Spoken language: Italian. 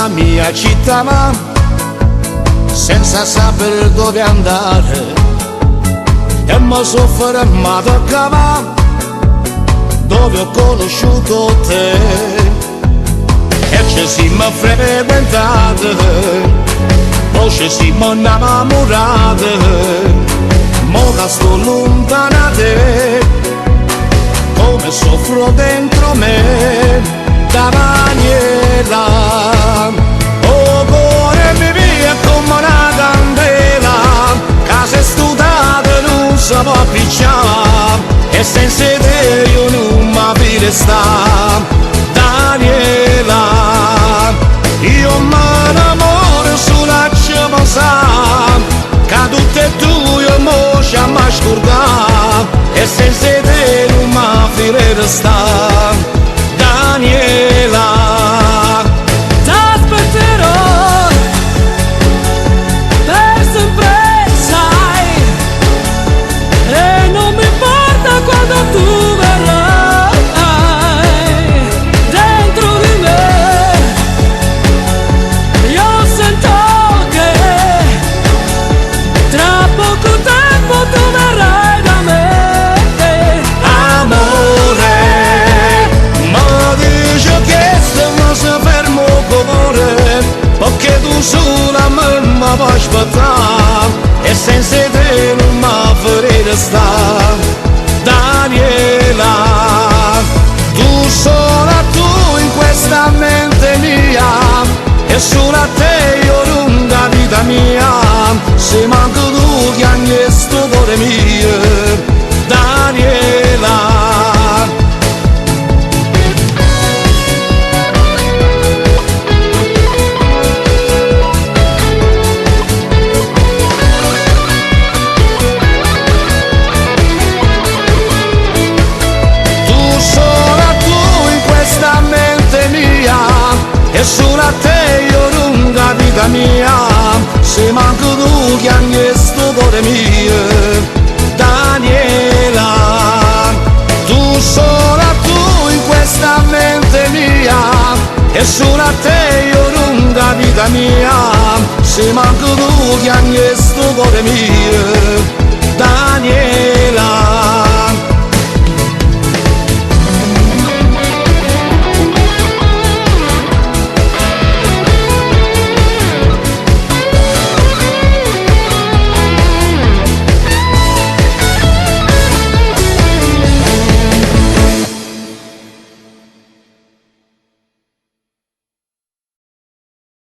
nella mia città ma senza sapere dove andare, e mi sono fermato a cavare dove ho conosciuto te, e ci siamo frequentati, poi ci siamo innamorati, mo che sto lontana da te, come soffro dentro me, da Daniela. Oh cuore mi via come una candela, che se studate non si può appicciare, e senza te io non mi vedo sta. Daniela, io mi innamoro sulla ciamosa, che tutte e due mo ci amma scordare, e senza te non mi vedo sta. Daniela, t'aspetterò per sempre, sai, e non mi importa quando tu verrai dentro di me. Io sento che tra poco tempo tu verrai da me. Perché tu sola me mi puoi aspettare, e senza te non mi farei sta. Daniela, tu sola tu in questa mente mia, e solo a te io lunga vita mia, se manco tu che hai questo cuore mio. Daniela, e solo a te io lunga vita mia, se manco tu che hai questo cuore mio. Daniela, tu sola tu in questa mente mia, e solo a te io lunga vita mia, se manco tu che hai questo cuore mio. Daniela.